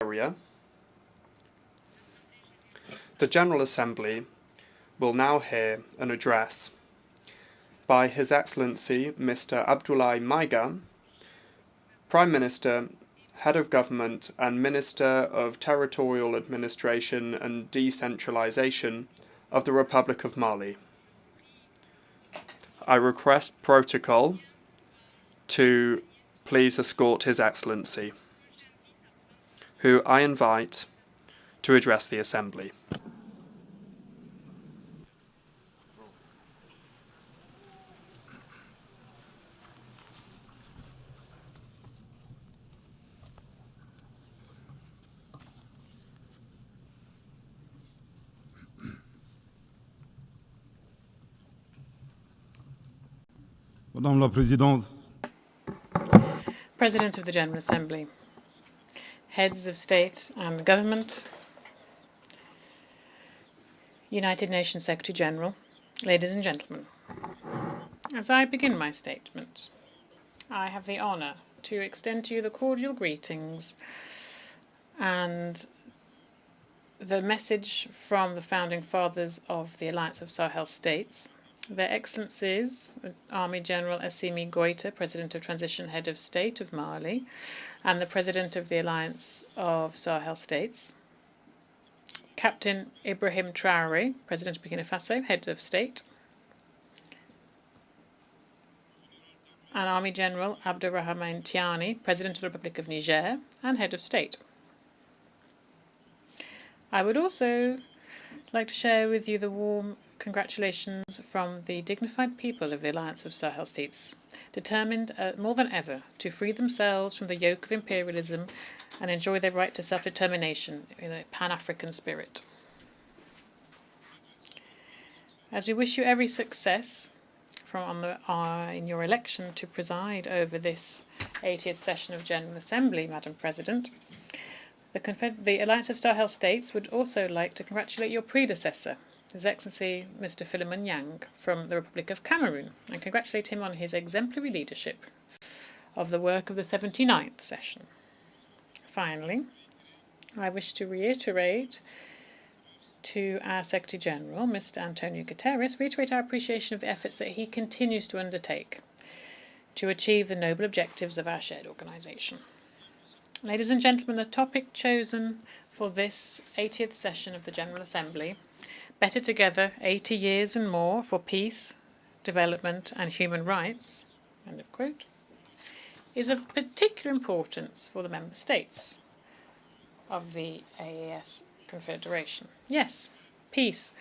area. The General Assembly will now hear an address by His Excellency Mr. Abdoulaye Maiga, Prime Minister, Head of Government and Minister of Territorial Administration and Decentralization of the Republic of Mali. I request protocol to please escort His Excellency, who I invite to address the Assembly. Madame la Présidente, President of the General Assembly, heads of state and government, United Nations Secretary General, ladies and gentlemen. As I begin my statement, I have the honour to extend to you the cordial greetings and the message from the founding fathers of the Alliance of Sahel States, Their Excellencies, Army General Assimi Goïta, President of Transition Head of State of Mali, and the President of the Alliance of Sahel States, Captain Ibrahim Traoré, President of Burkina Faso, Head of State, and Army General Abdourahmane Tiani, President of the Republic of Niger and Head of State. I would also like to share with you the warm congratulations from the dignified people of the Alliance of Sahel States, determined more than ever to free themselves from the yoke of imperialism and enjoy their right to self-determination in a Pan-African spirit. As we wish you every success in your election to preside over this 80th session of General Assembly, Madam President, the Alliance of Sahel States would also like to congratulate your predecessor, His Excellency Mr. Philemon Yang from the Republic of Cameroon, and congratulate him on his exemplary leadership of the work of the 79th session. Finally, I wish to reiterate to our Secretary General, Mr. Antonio Guterres, our appreciation of the efforts that he continues to undertake to achieve the noble objectives of our shared organisation. Ladies and gentlemen, the topic chosen for this 80th session of the General Assembly, Better Together, 80 Years and More for Peace, Development and Human Rights, end of quote, is of particular importance for the Member States of the AES Confederation. Yes, peace,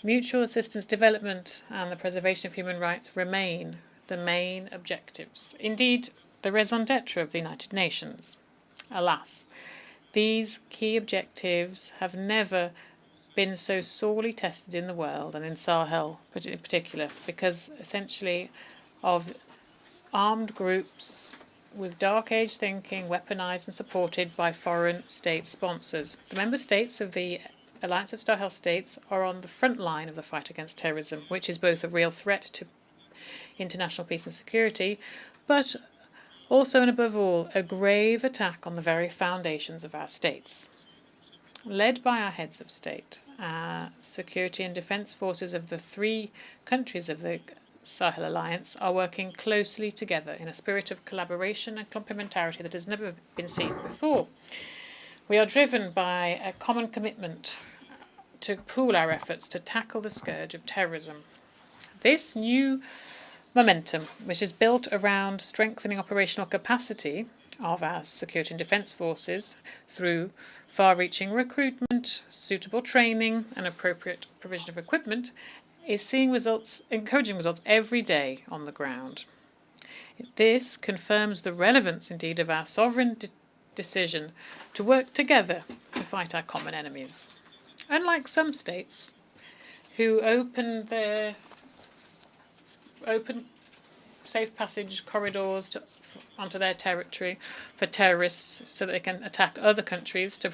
mutual assistance, development and the preservation of human rights remain the main objectives. Indeed, the raison d'etre of the United Nations. Alas, these key objectives have never been so sorely tested in the world, and in Sahel in particular, because essentially of armed groups with dark age thinking, weaponized and supported by foreign state sponsors. The member states of the Alliance of Sahel States are on the front line of the fight against terrorism, which is both a real threat to international peace and security, but also and above all, a grave attack on the very foundations of our states. Led by our heads of state, our security and defence forces of the three countries of the Sahel Alliance are working closely together in a spirit of collaboration and complementarity that has never been seen before. We are driven by a common commitment to pool our efforts to tackle the scourge of terrorism. This new momentum, which is built around strengthening operational capacity of our security and defence forces through far-reaching recruitment, suitable training and appropriate provision of equipment, is seeing encouraging results every day on the ground. This confirms the relevance, indeed, of our sovereign decision to work together to fight our common enemies. Unlike some states who open safe passage corridors onto their territory for terrorists so that they can attack other countries to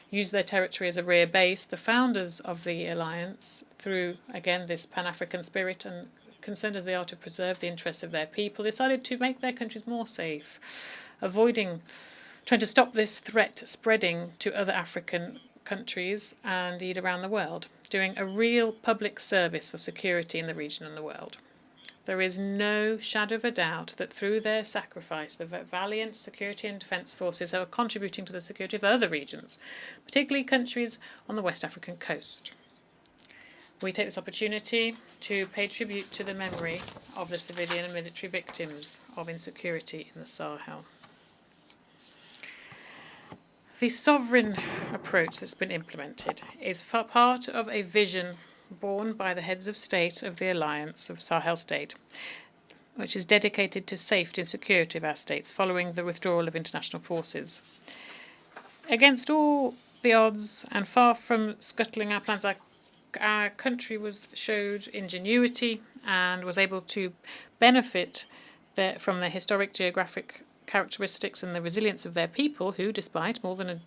use their territory as a rear base, the founders of the alliance, through, again, this Pan-African spirit and concerned as they are to preserve the interests of their people, decided to make their countries more safe, avoiding trying to stop this threat spreading to other African countries and indeed around the world, doing a real public service for security in the region and the world. There is no shadow of a doubt that through their sacrifice, the valiant security and defence forces are contributing to the security of other regions, particularly countries on the West African coast. We take this opportunity to pay tribute to the memory of the civilian and military victims of insecurity in the Sahel. The sovereign approach that's been implemented is part of a vision borne by the heads of state of the Alliance of Sahel State, which is dedicated to safety and security of our states following the withdrawal of international forces. Against all the odds and far from scuttling our plans, our country showed ingenuity and was able to benefit from the historic geographic characteristics and the resilience of their people who, despite more than a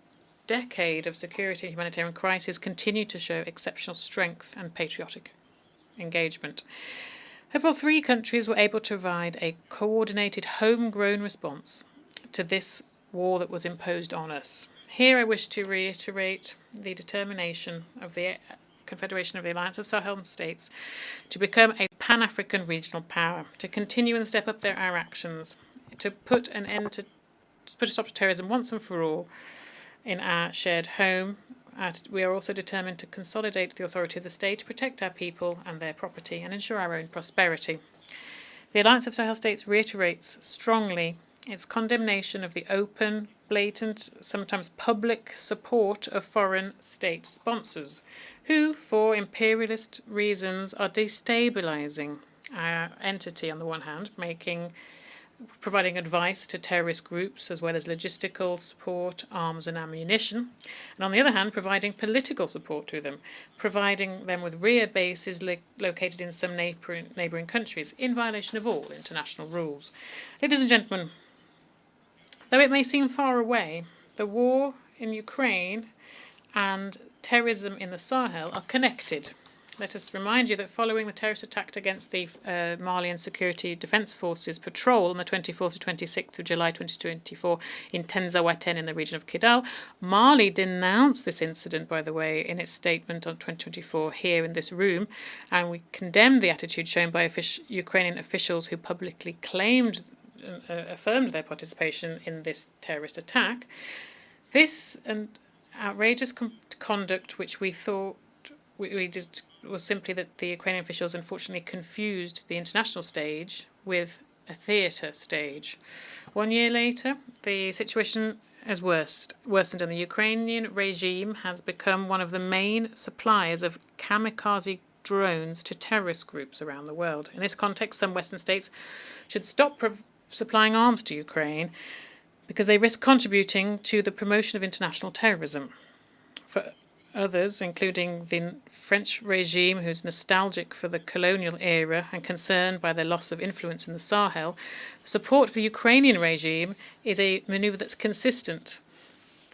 decade of security and humanitarian crisis, continue to show exceptional strength and patriotic engagement. Overall, 3 countries were able to provide a coordinated, homegrown response to this war that was imposed on us. Here I wish to reiterate the determination of the Confederation of the Alliance of Sahel States to become a Pan-African regional power, to continue and step up our actions, to put a stop to terrorism once and for all in our shared home. We are also determined to consolidate the authority of the state, protect our people and their property, and ensure our own prosperity. The Alliance of Sahel States reiterates strongly its condemnation of the open, blatant, sometimes public support of foreign state sponsors, who, for imperialist reasons, are destabilizing our entity on the one hand, providing advice to terrorist groups as well as logistical support, arms and ammunition, and on the other hand providing political support to them, providing them with rear bases located in some neighbouring countries in violation of all international rules. Ladies and gentlemen, though it may seem far away, the war in Ukraine and terrorism in the Sahel are connected. Let us remind you that following the terrorist attack against the Malian Security Defence Forces patrol on the 24th to 26th of July 2024 in Tenzawaten in the region of Kidal, Mali denounced this incident, by the way, in its statement on 2024 here in this room, and we condemned the attitude shown by Ukrainian officials who publicly affirmed their participation in this terrorist attack. This outrageous conduct, which we thought was simply that the Ukrainian officials unfortunately confused the international stage with a theatre stage. 1 year later, the situation has worsened, and the Ukrainian regime has become one of the main suppliers of kamikaze drones to terrorist groups around the world. In this context, some Western states should stop supplying arms to Ukraine because they risk contributing to the promotion of international terrorism. For others, including the French regime, who's nostalgic for the colonial era and concerned by their loss of influence in the Sahel, support for the Ukrainian regime is a manoeuvre that's consistent,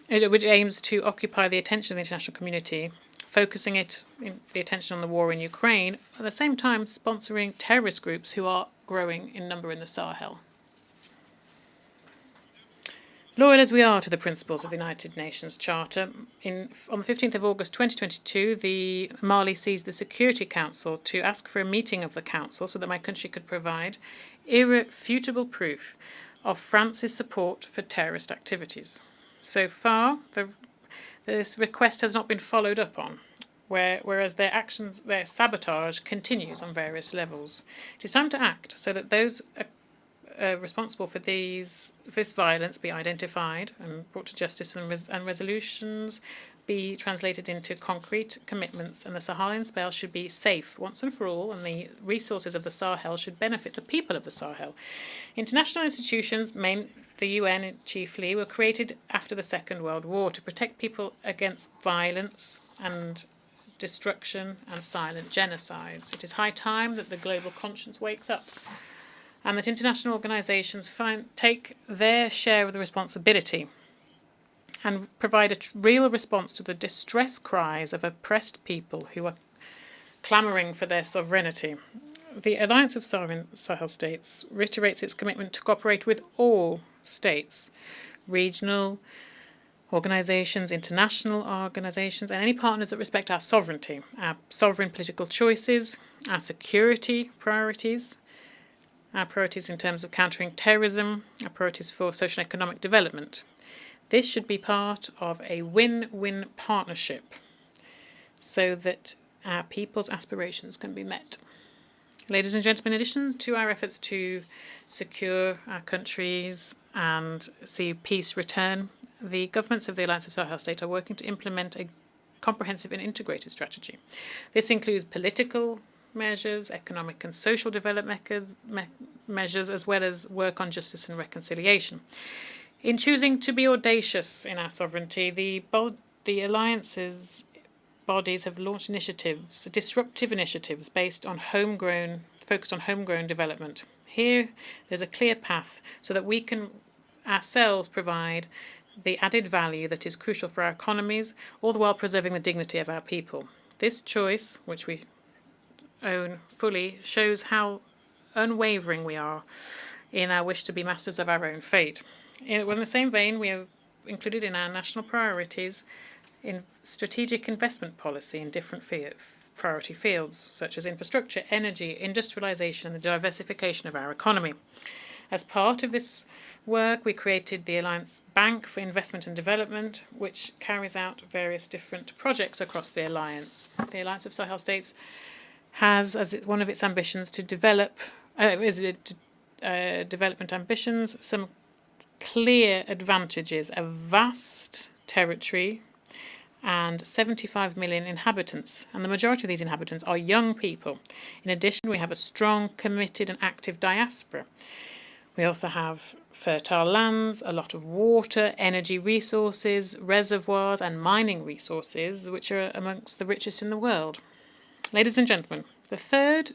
which aims to occupy the attention of the international community, focusing the attention on the war in Ukraine, at the same time sponsoring terrorist groups who are growing in number in the Sahel. Loyal as we are to the principles of the United Nations Charter, on the 15th of August 2022, Mali seized the Security Council to ask for a meeting of the Council so that my country could provide irrefutable proof of France's support for terrorist activities. So far, this request has not been followed up on, whereas their sabotage continues on various levels. It is time to act so that those responsible for this violence be identified and brought to justice, and resolutions be translated into concrete commitments, and the Sahelian Sahel should be safe once and for all, and the resources of the Sahel should benefit the people of the Sahel. International institutions, the UN chiefly, were created after the Second World War to protect people against violence and destruction and silent genocides. It is high time that the global conscience wakes up, and that international organisations take their share of the responsibility and provide a real response to the distress cries of oppressed people who are clamouring for their sovereignty. The Alliance of Sahel States reiterates its commitment to cooperate with all states regional organisations, international organisations, and any partners that respect our sovereignty, our sovereign political choices, our security priorities, our priorities in terms of countering terrorism, our priorities for social and economic development. This should be part of a win-win partnership so that our people's aspirations can be met. Ladies and gentlemen, in addition to our efforts to secure our countries and see peace return, the governments of the Alliance of Sahel States are working to implement a comprehensive and integrated strategy. This includes political measures, economic and social development measures, as well as work on justice and reconciliation. In choosing to be audacious in our sovereignty, the Alliance's bodies have launched initiatives, disruptive initiatives focused on homegrown development. Here, there's a clear path so that we can ourselves provide the added value that is crucial for our economies, all the while preserving the dignity of our people. This choice, which we own fully, shows how unwavering we are in our wish to be masters of our own fate. In the same vein, we have included in our national priorities in strategic investment policy in different priority fields, such as infrastructure, energy, industrialisation, and the diversification of our economy. As part of this work, we created the Alliance Bank for Investment and Development, which carries out various different projects across the Alliance. The Alliance of Sahel States has as one of its ambitions to develop development ambitions, some clear advantages: a vast territory and 75 million inhabitants, and the majority of these inhabitants are young people. In addition, we have a strong, committed and active diaspora. We also have fertile lands, a lot of water, energy resources, reservoirs and mining resources, which are amongst the richest in the world. Ladies and gentlemen, the third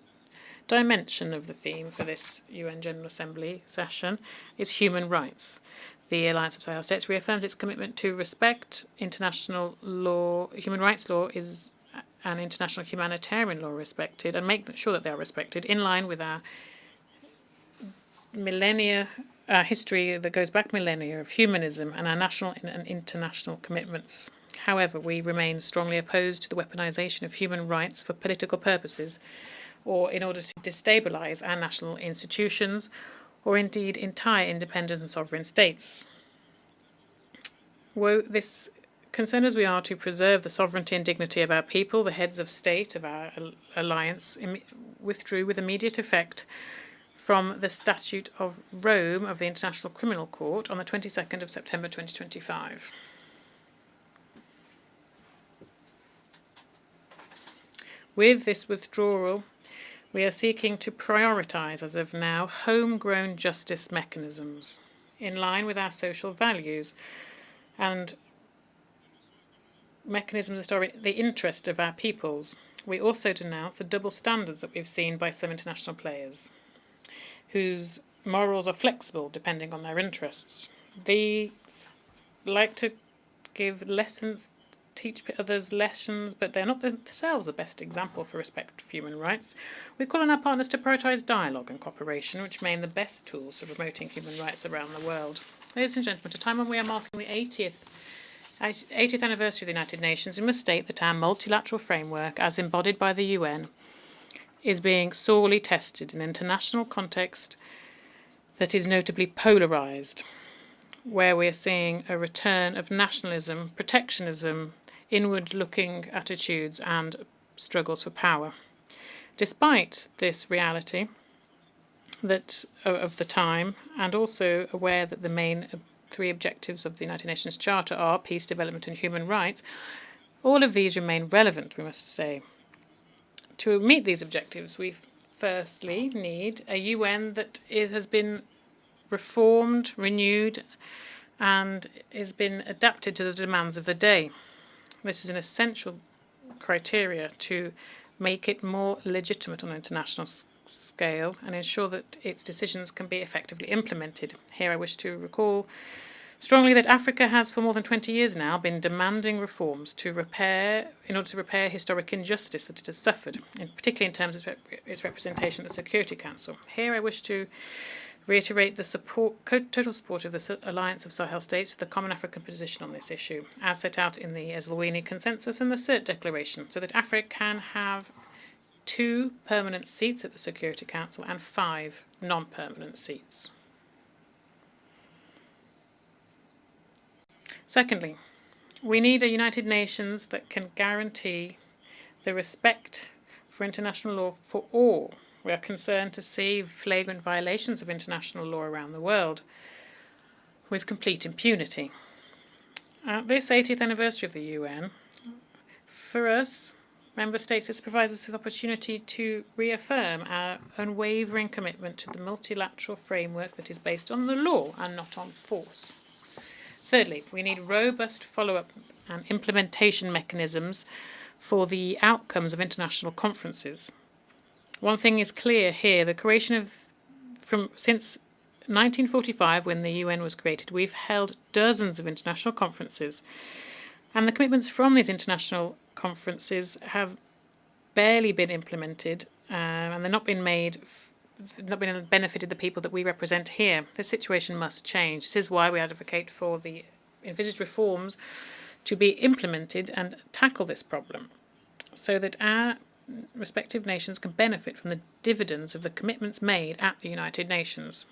dimension of the theme for this UN General Assembly session is human rights. The Alliance of Sahel States reaffirms its commitment to respect international law. Human rights law is an international humanitarian law respected, and make sure that they are respected in line with our history that goes back millennia of humanism and our national and international commitments. However, we remain strongly opposed to the weaponization of human rights for political purposes or in order to destabilize our national institutions or indeed entire independent and sovereign states. This concerned as we are to preserve the sovereignty and dignity of our people, the heads of state of our alliance withdrew with immediate effect from the Statute of Rome of the International Criminal Court on the 22nd of September 2025. With this withdrawal, we are seeking to prioritise, as of now, homegrown justice mechanisms in line with our social values and mechanisms that are in the interest of our peoples. We also denounce the double standards that we've seen by some international players, whose morals are flexible depending on their interests. They like to give lessons, teach others lessons, but they're not themselves the best example for respect for human rights. We call on our partners to prioritise dialogue and cooperation, which remain the best tools for promoting human rights around the world. Ladies and gentlemen, at a time when we are marking the 80th anniversary of the United Nations, we must state that our multilateral framework, as embodied by the UN, is being sorely tested in an international context that is notably polarised, where we are seeing a return of nationalism, protectionism, inward-looking attitudes and struggles for power. Despite this reality of the time, and also aware that the main three objectives of the United Nations Charter are peace, development and human rights, all of these remain relevant, we must say. To meet these objectives, we firstly need a UN that has been reformed, renewed, and has been adapted to the demands of the day. This is an essential criteria to make it more legitimate on an international scale and ensure that its decisions can be effectively implemented. Here I wish to recall strongly that Africa has for more than 20 years now been demanding reforms in order to repair historic injustice that it has suffered, particularly in terms of its representation at the Security Council. Here I wish to reiterate the total support of the Alliance of Sahel States to the Common African position on this issue, as set out in the Eswatini Consensus and the CERT Declaration, so that Africa can have 2 permanent seats at the Security Council and 5 non-permanent seats. Secondly, we need a United Nations that can guarantee the respect for international law for all. We are concerned to see flagrant violations of international law around the world with complete impunity. At this 80th anniversary of the UN, for us, Member States, this provides us with the opportunity to reaffirm our unwavering commitment to the multilateral framework that is based on the law and not on force. Thirdly, we need robust follow-up and implementation mechanisms for the outcomes of international conferences. One thing is clear here, the creation of, since 1945, when the UN was created, we've held dozens of international conferences, and the commitments from these international conferences have barely been implemented, and they're not been benefited the people that we represent here. This situation must change. This is why we advocate for the envisaged reforms to be implemented and tackle this problem, so that our respective nations can benefit from the dividends of the commitments made at the United Nations.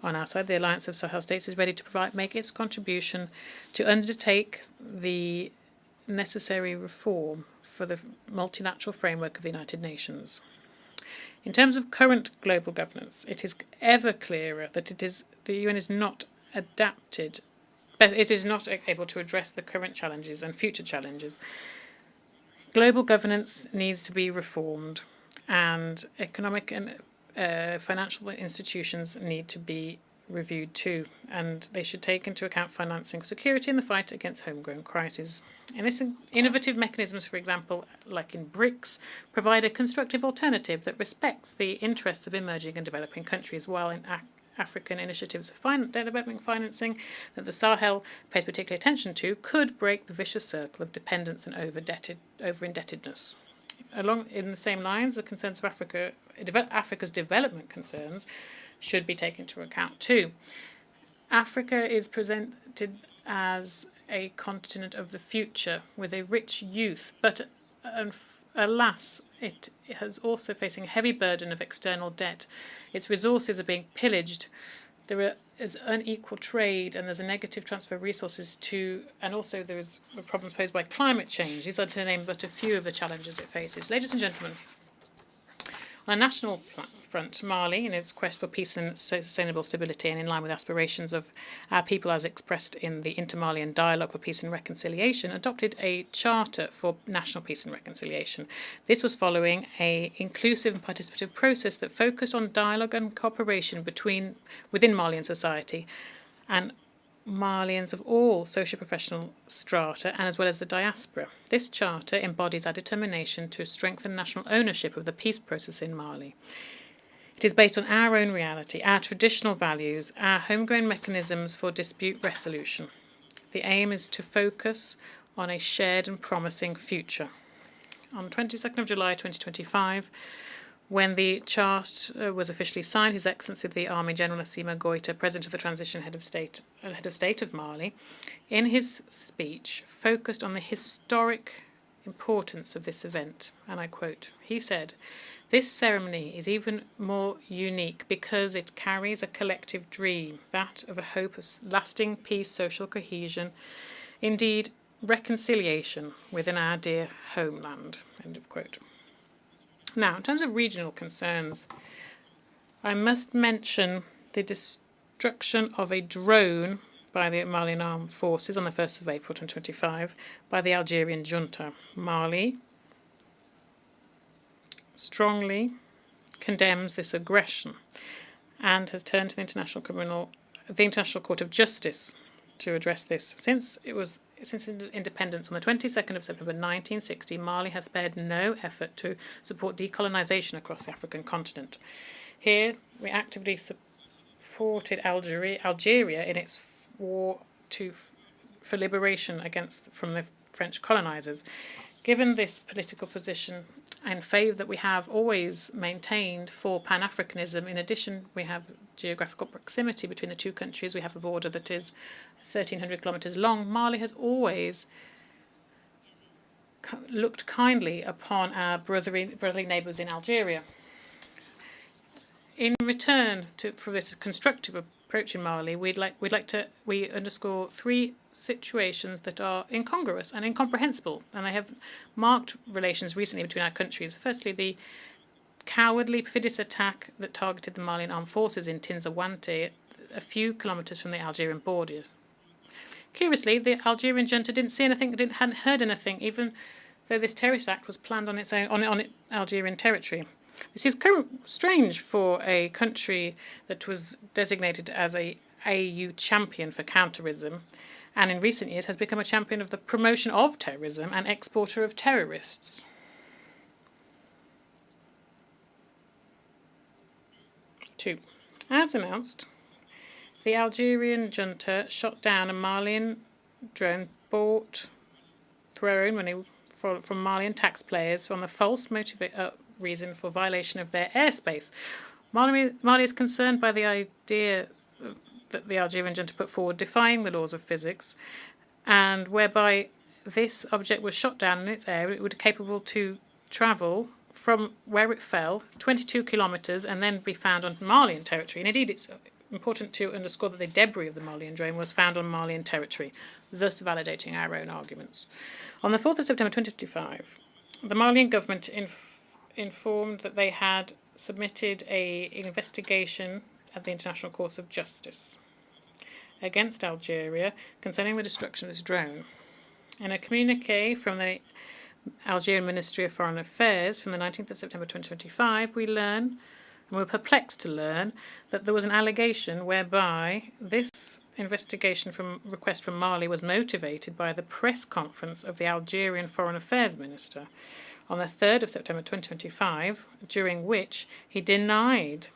On our side, the Alliance of Sahel States is ready to make its contribution to undertake the necessary reform for the multilateral framework of the United Nations. In terms of current global governance, it is ever clearer that the UN is not adapted, but it is not able to address the current challenges and future challenges. Global governance needs to be reformed, and economic and financial institutions need to be reviewed too, and they should take into account financing security in the fight against homegrown crises. And this innovative mechanisms, for example, like in BRICS, provide a constructive alternative that respects the interests of emerging and developing countries, while in African initiatives for development financing that the Sahel pays particular attention to could break the vicious circle of dependence and over-indebtedness. Along in the same lines, the concerns of Africa's development concerns should be taken into account too. Africa is presented as a continent of the future with a rich youth, but alas, it is also facing a heavy burden of external debt. Its resources are being pillaged. There is unequal trade, and there's a negative transfer of resources and also there is problems posed by climate change. These are to name but a few of the challenges it faces. Ladies and gentlemen, on a national front, Mali, in its quest for peace and sustainable stability and in line with aspirations of our people as expressed in the Inter-Malian Dialogue for Peace and Reconciliation, adopted a charter for national peace and reconciliation. This was following an inclusive and participative process that focused on dialogue and cooperation within Malian society and Malians of all socio-professional strata, and as well as the diaspora. This charter embodies our determination to strengthen national ownership of the peace process in Mali. It is based on our own reality, our traditional values, our homegrown mechanisms for dispute resolution. The aim is to focus on a shared and promising future. On 22nd of July 2025, when the charter was officially signed, His Excellency the Army General Assimi Goïta, President of the Transition Head of State of Mali, in his speech focused on the historic importance of this event, and I quote, he said, "This ceremony is even more unique because it carries a collective dream, that of a hope of lasting peace, social cohesion, indeed reconciliation within our dear homeland." End of quote. Now, in terms of regional concerns, I must mention the destruction of a drone by the Malian Armed Forces on the 1st of April 2025 by the Algerian junta. Mali strongly condemns this aggression and has turned to the International Court of Justice to address this. Since independence on the 22nd of September 1960, Mali has spared no effort to support decolonization across the African continent. Here, we actively supported Algeria in its war for liberation from the French colonizers. Given this political position and favour that we have always maintained for Pan-Africanism, in addition, we have geographical proximity between the two countries. We have a border that is 1,300 kilometres long. Mali has always looked kindly upon our brotherly neighbours in Algeria. In return for this constructive approach in Mali, we underscore three situations that are incongruous and incomprehensible, and they have marked relations recently between our countries. Firstly, the cowardly, perfidious attack that targeted the Malian armed forces in Tinzawante, a few kilometres from the Algerian border. Curiously, the Algerian junta didn't see anything, hadn't heard anything, even though this terrorist act was planned on its Algerian territory. This is strange for a country that was designated as a AU champion for counterterrorism, and in recent years has become a champion of the promotion of terrorism and exporter of terrorists. Two, as announced, the Algerian junta shot down a Malian drone thrown from Malian taxpayers on the false reason for violation of their airspace. Mali is concerned by the idea that the Algerian junta put forward, defying the laws of physics, and whereby this object was shot down in its air, it would be capable to travel from where it fell 22 kilometres and then be found on Malian territory. And indeed, it's important to underscore that the debris of the Malian drone was found on Malian territory, thus validating our own arguments. On the 4th of September 2025, the Malian government informed that they had submitted an investigation at the International Court of Justice against Algeria concerning the destruction of this drone. In a communique from the Algerian Ministry of Foreign Affairs from the 19th of September 2025, we learn, and we're perplexed to learn, that there was an allegation whereby this investigation request from Mali was motivated by the press conference of the Algerian Foreign Affairs Minister on the 3rd of September 2025, during which he denied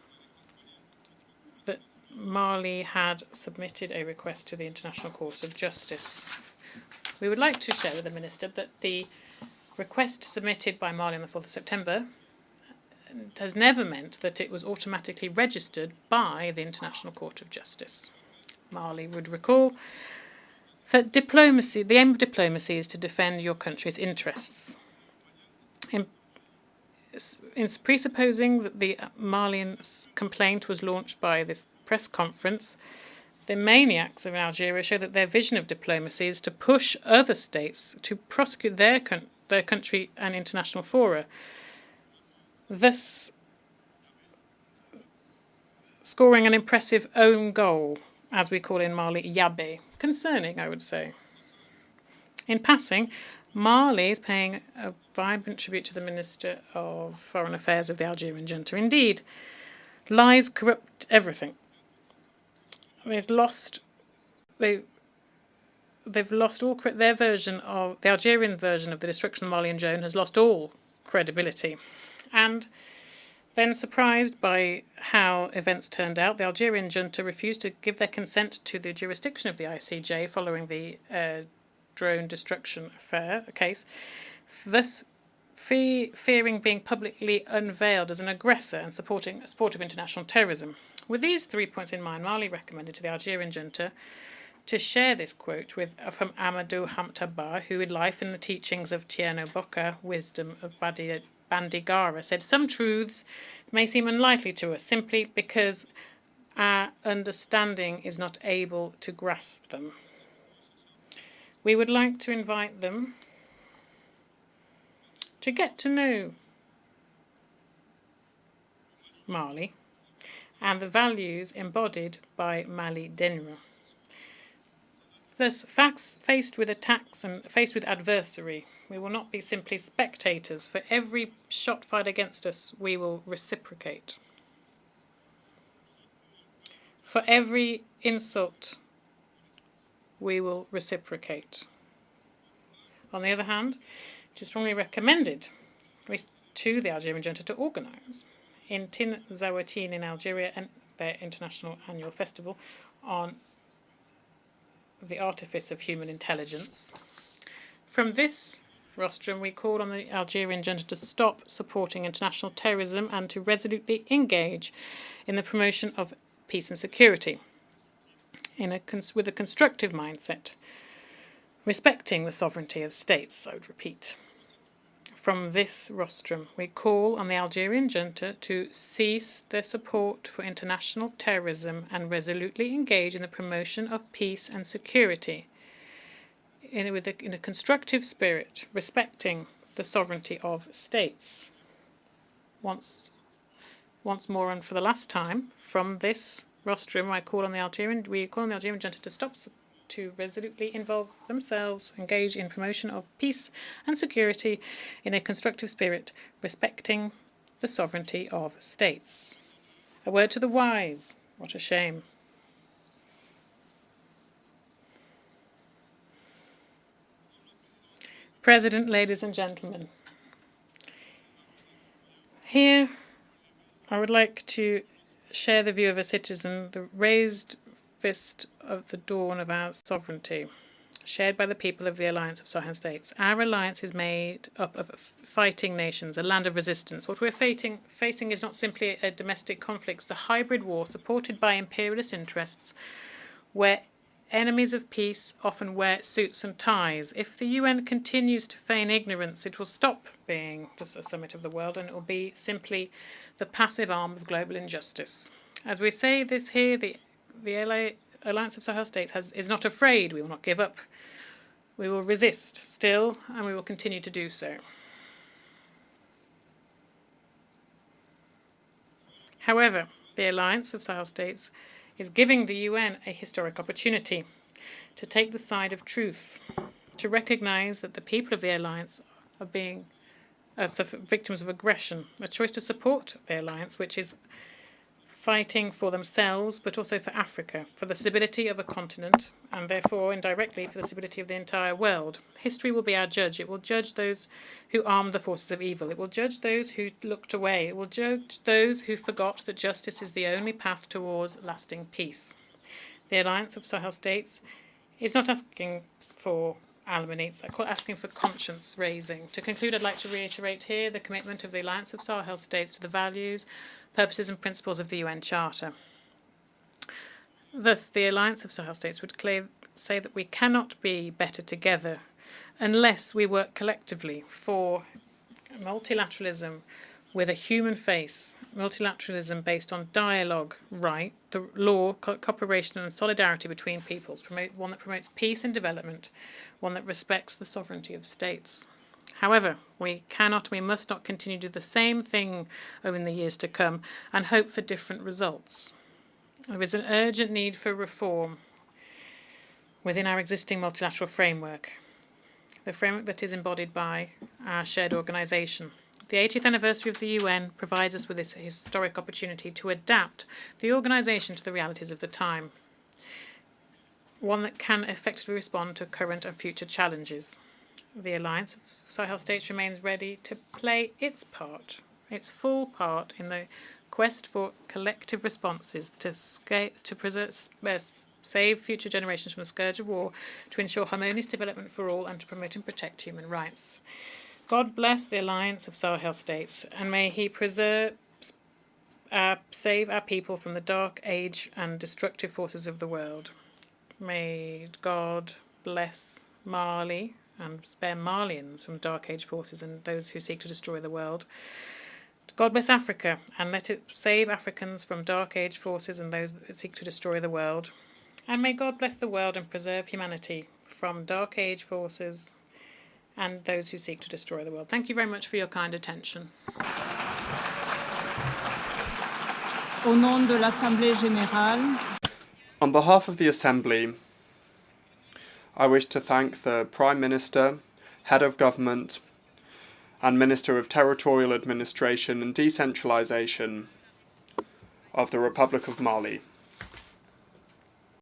that Mali had submitted a request to the International Court of Justice. We would like to share with the Minister that the request submitted by Mali on the 4th of September has never meant that it was automatically registered by the International Court of Justice. Mali would recall that the aim of diplomacy is to defend your country's interests. In presupposing that the Malian complaint was launched by this press conference, the maniacs of Algeria show that their vision of diplomacy is to push other states to prosecute their country and international fora, thus scoring an impressive own goal, as we call in Mali, yabe. Concerning, I would say. In passing, Mali is paying a vibrant tribute to the Minister of Foreign Affairs of the Algerian junta. Indeed, lies corrupt everything. They've lost all their version of the Algerian version of the destruction of the Malian drone has lost all credibility. And then, surprised by how events turned out, the Algerian junta refused to give their consent to the jurisdiction of the ICJ following the drone destruction case, thus fearing being publicly unveiled as an aggressor and supporting a sport of international terrorism. With these 3 points in mind, Mali recommended to the Algerian junta to share this quote from Amadou Hamtaba, who, in Life and the Teachings of Tierno Bocca, Wisdom of Bandigara, said, "Some truths may seem unlikely to us simply because our understanding is not able to grasp them. We would like to invite them to get to know Mali and the values embodied by Mali Denra. Thus, faced with attacks and faced with adversary, we will not be simply spectators. For every shot fired against us, we will reciprocate. For every insult, we will reciprocate. On the other hand, it is strongly recommended to the Algerian junta to organise in Tinzawatine in Algeria and their international annual festival on the artifice of human intelligence. From this rostrum, we call on the Algerian junta to stop supporting international terrorism and to resolutely engage in the promotion of peace and security with a constructive mindset, respecting the sovereignty of states, I would repeat. From this rostrum, we call on the Algerian junta to cease their support for international terrorism and resolutely engage in the promotion of peace and security in a constructive spirit, respecting the sovereignty of states. Once more and for the last time, from this rostrum, we call on the Algerian junta to resolutely involve themselves, engage in promotion of peace and security in a constructive spirit, respecting the sovereignty of states. A word to the wise. What a shame. President, ladies and gentlemen, here I would like to share the view of a citizen, the raised fist of the dawn of our sovereignty, shared by the people of the Alliance of Sahel States. Our alliance is made up of fighting nations, a land of resistance. What we're facing is not simply a domestic conflict, it's a hybrid war supported by imperialist interests where enemies of peace often wear suits and ties. If the UN continues to feign ignorance, it will stop being just a summit of the world and it will be simply the passive arm of global injustice. As we say this here, the Alliance of Sahel States is not afraid. We will not give up. We will resist still, and we will continue to do so. However, the Alliance of Sahel States is giving the UN a historic opportunity to take the side of truth, to recognise that the people of the Alliance are being victims of aggression, a choice to support the Alliance, which is fighting for themselves, but also for Africa, for the stability of a continent, and therefore indirectly for the stability of the entire world. History will be our judge. It will judge those who armed the forces of evil. It will judge those who looked away. It will judge those who forgot that justice is the only path towards lasting peace. The Alliance of Sahel States is not asking for aluminites, asking for conscience raising. To conclude, I'd like to reiterate here the commitment of the Alliance of Sahel States to the values, purposes and principles of the UN Charter. Thus, the Alliance of Sahel States would say that we cannot be better together unless we work collectively for multilateralism with a human face, multilateralism based on dialogue, right, the law, cooperation and solidarity between peoples, one that promotes peace and development, one that respects the sovereignty of states. However, we must not continue to do the same thing over the years to come and hope for different results. There is an urgent need for reform within our existing multilateral framework, the framework that is embodied by our shared organisation. The 80th anniversary of the UN provides us with this historic opportunity to adapt the organisation to the realities of the time, one that can effectively respond to current and future challenges. The Alliance of Sahel States remains ready to play its part, its full part in the quest for collective responses to save future generations from the scourge of war, to ensure harmonious development for all, and to promote and protect human rights. God bless the Alliance of Sahel States, and may He save our people from the dark age and destructive forces of the world. May God bless Mali and spare Malians from dark age forces and those who seek to destroy the world. God bless Africa, and let it save Africans from dark age forces and those that seek to destroy the world. And may God bless the world and preserve humanity from dark age forces and those who seek to destroy the world. Thank you very much for your kind attention. Au nom de l'Assemblée générale. On behalf of the Assembly, I wish to thank the Prime Minister, Head of Government, and Minister of Territorial Administration and Decentralisation of the Republic of Mali.